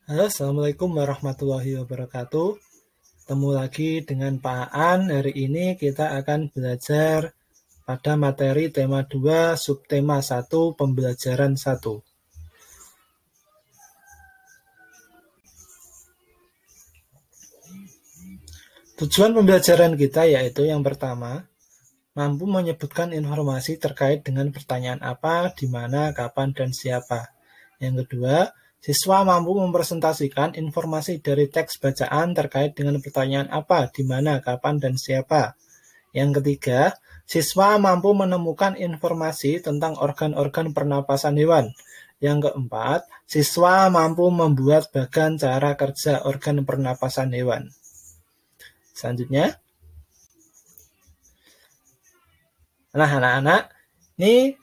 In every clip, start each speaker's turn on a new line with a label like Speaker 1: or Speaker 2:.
Speaker 1: Halo, Assalamualaikum warahmatullahi wabarakatuh. Ketemu lagi dengan Pak Aan. Hari ini kita akan belajar pada materi tema 2, subtema 1, pembelajaran 1. Tujuan pembelajaran kita yaitu yang pertama, mampu menyebutkan informasi terkait dengan pertanyaan apa, di mana, kapan, dan siapa. Yang kedua, siswa mampu mempresentasikan informasi dari teks bacaan terkait dengan pertanyaan apa, di mana, kapan, dan siapa. Yang ketiga, siswa mampu menemukan informasi tentang organ-organ pernapasan hewan. Yang keempat, siswa mampu membuat bagan cara kerja organ pernapasan hewan. Selanjutnya, nah anak-anak, ini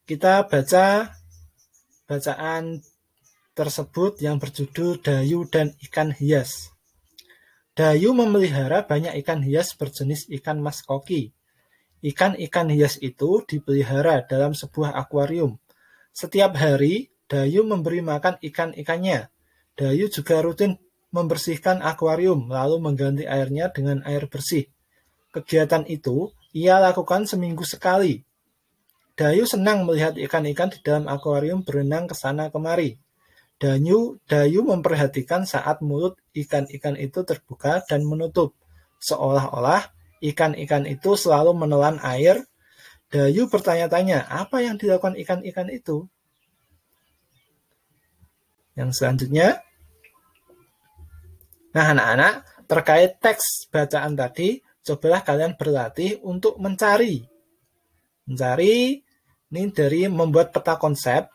Speaker 1: kita baca bacaan tersebut yang berjudul Dayu dan Ikan Hias. Dayu memelihara banyak ikan hias berjenis ikan mas koki. Ikan-ikan hias itu dipelihara dalam sebuah akuarium. Setiap hari, Dayu memberi makan ikan-ikannya. Dayu juga rutin membersihkan akuarium, lalu mengganti airnya dengan air bersih. Kegiatan itu ia lakukan seminggu sekali. Dayu senang melihat ikan-ikan di dalam akuarium berenang ke sana kemari. Dayu memperhatikan saat mulut ikan-ikan itu terbuka dan menutup, seolah-olah ikan-ikan itu selalu menelan air. Dayu bertanya-tanya, apa yang dilakukan ikan-ikan itu? Yang selanjutnya, nah anak-anak, terkait teks bacaan tadi, cobalah kalian berlatih untuk mencari ini dari membuat peta konsep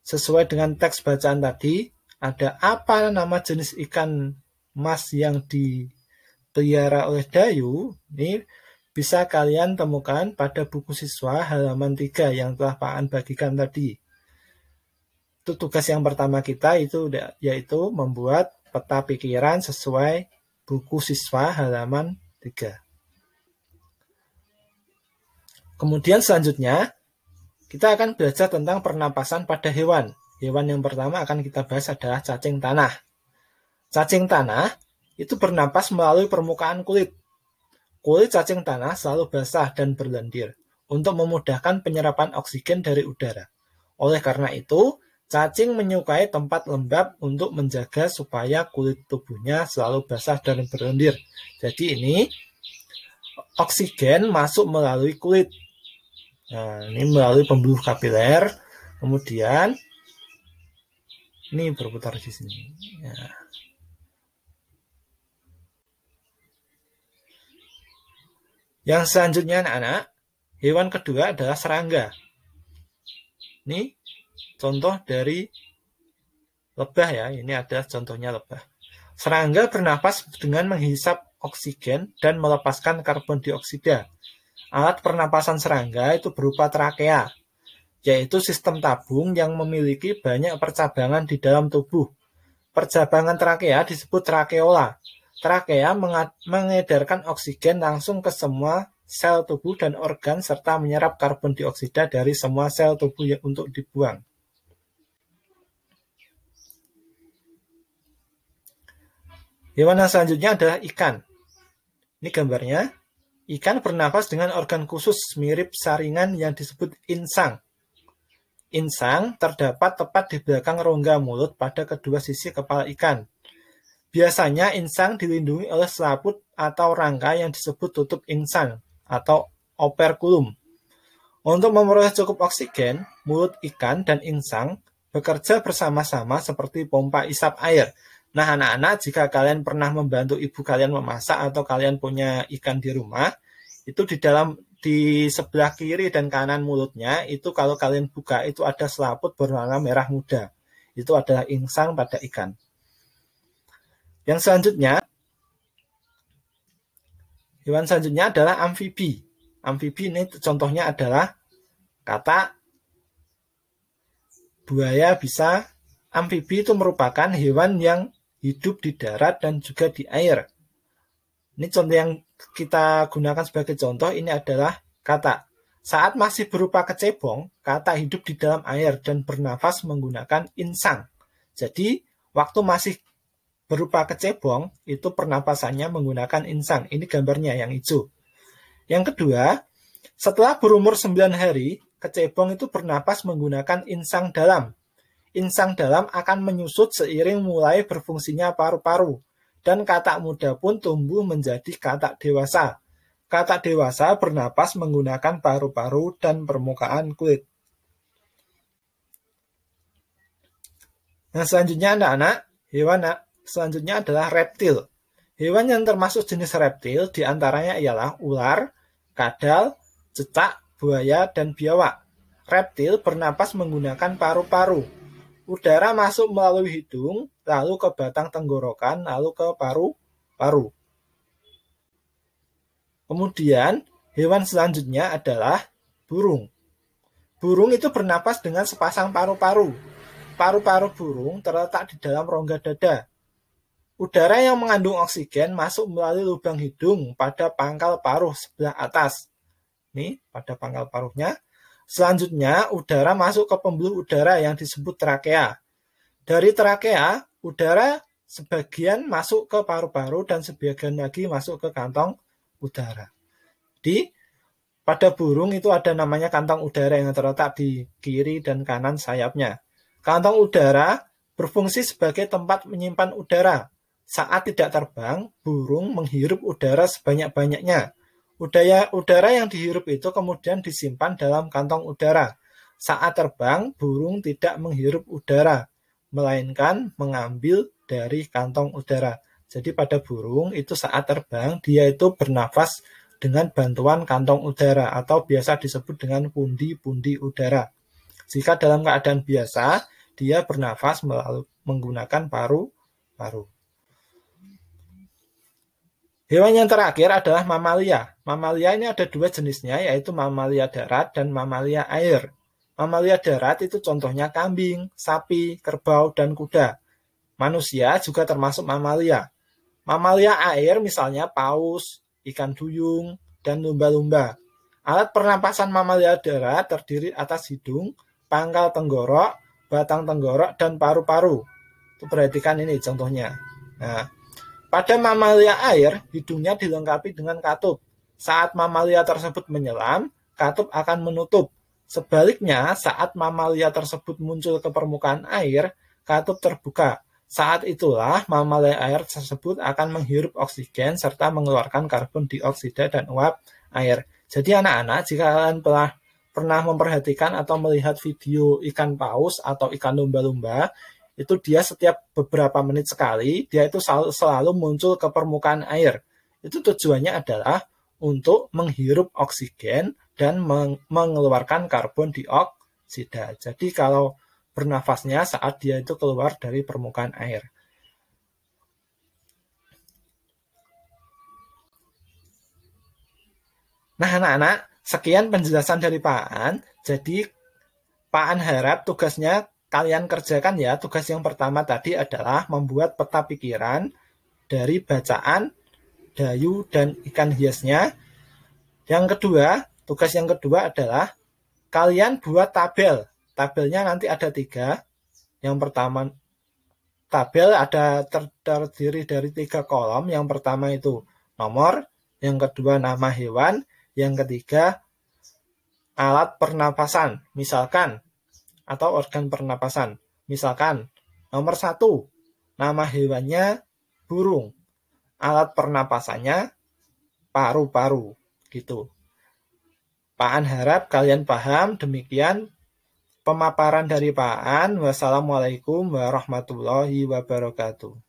Speaker 1: sesuai dengan teks bacaan tadi. Ada apa nama jenis ikan mas yang dipelihara oleh Dayu? Ini bisa kalian temukan pada buku siswa halaman 3 yang telah Pak An bagikan tadi. Itu tugas yang pertama kita, yaitu membuat peta pikiran sesuai buku siswa halaman 3. Kemudian selanjutnya, kita akan belajar tentang pernapasan pada hewan. Hewan yang pertama akan kita bahas adalah cacing tanah. Cacing tanah itu bernapas melalui permukaan kulit. Kulit cacing tanah selalu basah dan berlendir untuk memudahkan penyerapan oksigen dari udara. Oleh karena itu, cacing menyukai tempat lembab untuk menjaga supaya kulit tubuhnya selalu basah dan berlendir. Jadi ini oksigen masuk melalui kulit. Nah, ini melalui pembuluh kapiler. Kemudian ini berputar di sini. Ya. Yang selanjutnya anak-anak, hewan kedua adalah serangga. Ini contoh dari lebah ya. Ini adalah contohnya lebah. Serangga bernapas dengan menghisap oksigen dan melepaskan karbon dioksida. Alat pernapasan serangga itu berupa trakea, yaitu sistem tabung yang memiliki banyak percabangan di dalam tubuh. Percabangan trakea disebut trakeola. Trakea mengedarkan oksigen langsung ke semua sel tubuh dan organ serta menyerap karbon dioksida dari semua sel tubuh untuk dibuang. Hewan yang selanjutnya adalah ikan. Ini gambarnya. Ikan bernapas dengan organ khusus mirip saringan yang disebut insang. Insang terdapat tepat di belakang rongga mulut pada kedua sisi kepala ikan. Biasanya insang dilindungi oleh selaput atau rangka yang disebut tutup insang atau operculum. Untuk memperoleh cukup oksigen, mulut ikan dan insang bekerja bersama-sama seperti pompa isap air. Nah anak-anak, jika kalian pernah membantu ibu kalian memasak atau kalian punya ikan di rumah, itu di sebelah kiri dan kanan mulutnya, itu kalau kalian buka itu ada selaput berwarna merah muda. Itu adalah insang pada ikan. Yang selanjutnya, hewan selanjutnya adalah amfibi. Amfibi ini contohnya adalah katak, buaya bisa. Amfibi itu merupakan hewan yang hidup di darat dan juga di air. Ini contoh yang kita gunakan sebagai contoh, ini adalah katak. Saat masih berupa kecebong, katak hidup di dalam air dan bernafas menggunakan insang. Jadi, waktu masih berupa kecebong, itu pernapasannya menggunakan insang. Ini gambarnya yang hijau. Yang kedua, setelah berumur 9 hari, kecebong itu bernapas menggunakan insang dalam. Insang dalam akan menyusut seiring mulai berfungsinya paru-paru. Dan katak muda pun tumbuh menjadi katak dewasa. Katak dewasa bernapas menggunakan paru-paru dan permukaan kulit. Nah, selanjutnya anak-anak, hewan selanjutnya adalah reptil. Hewan yang termasuk jenis reptil diantaranya ialah ular, kadal, cecak, buaya, dan biawak. Reptil bernapas menggunakan paru-paru. Udara masuk melalui hidung, lalu ke batang tenggorokan, lalu ke paru-paru. Kemudian, hewan selanjutnya adalah burung. Burung itu bernapas dengan sepasang paru-paru. Paru-paru burung terletak di dalam rongga dada. Udara yang mengandung oksigen masuk melalui lubang hidung pada pangkal paruh sebelah atas. Nih, pada pangkal paruhnya. Selanjutnya, udara masuk ke pembuluh udara yang disebut trakea. Dari trakea, udara sebagian masuk ke paru-paru dan sebagian lagi masuk ke kantong udara. Pada burung itu ada namanya kantong udara yang terletak di kiri dan kanan sayapnya. Kantong udara berfungsi sebagai tempat menyimpan udara. Saat tidak terbang, burung menghirup udara sebanyak-banyaknya. Udara yang dihirup itu kemudian disimpan dalam kantong udara. Saat terbang, burung tidak menghirup udara, melainkan mengambil dari kantong udara. Jadi pada burung itu saat terbang, dia itu bernafas dengan bantuan kantong udara atau biasa disebut dengan pundi-pundi udara. Jika dalam keadaan biasa, dia bernafas menggunakan paru-paru. Hewan yang terakhir adalah mamalia. Mamalia ini ada dua jenisnya, yaitu mamalia darat dan mamalia air. Mamalia darat itu contohnya kambing, sapi, kerbau, dan kuda. Manusia juga termasuk mamalia. Mamalia air misalnya paus, ikan duyung, dan lumba-lumba. Alat pernapasan mamalia darat terdiri atas hidung, pangkal tenggorok, batang tenggorok, dan paru-paru. Perhatikan ini contohnya. Nah, pada mamalia air, hidungnya dilengkapi dengan katup. Saat mamalia tersebut menyelam, katup akan menutup. Sebaliknya, saat mamalia tersebut muncul ke permukaan air, katup terbuka. Saat itulah mamalia air tersebut akan menghirup oksigen serta mengeluarkan karbon dioksida dan uap air. Jadi anak-anak, jika kalian pernah memperhatikan atau melihat video ikan paus atau ikan lumba-lumba, itu dia setiap beberapa menit sekali, dia itu selalu muncul ke permukaan air. Itu tujuannya adalah untuk menghirup oksigen dan mengeluarkan karbon dioksida. Jadi kalau bernafasnya saat dia itu keluar dari permukaan air. Nah anak-anak, sekian penjelasan dari Pak Aan. Jadi Pak Aan harap tugasnya kalian kerjakan ya. Tugas yang pertama tadi adalah membuat peta pikiran dari bacaan, dayu, dan ikan hiasnya. Yang kedua, tugas yang kedua adalah kalian buat tabel. Tabelnya nanti ada 3. Yang pertama, tabel ada terdiri dari 3 kolom. Yang pertama itu nomor, yang kedua nama hewan, yang ketiga alat pernapasan. Misalkan atau organ pernapasan. Misalkan, nomor 1, nama hewannya burung. Alat pernapasannya paru-paru. Gitu. Pak Aan harap kalian paham. Demikian pemaparan dari Pak Aan. Wassalamualaikum warahmatullahi wabarakatuh.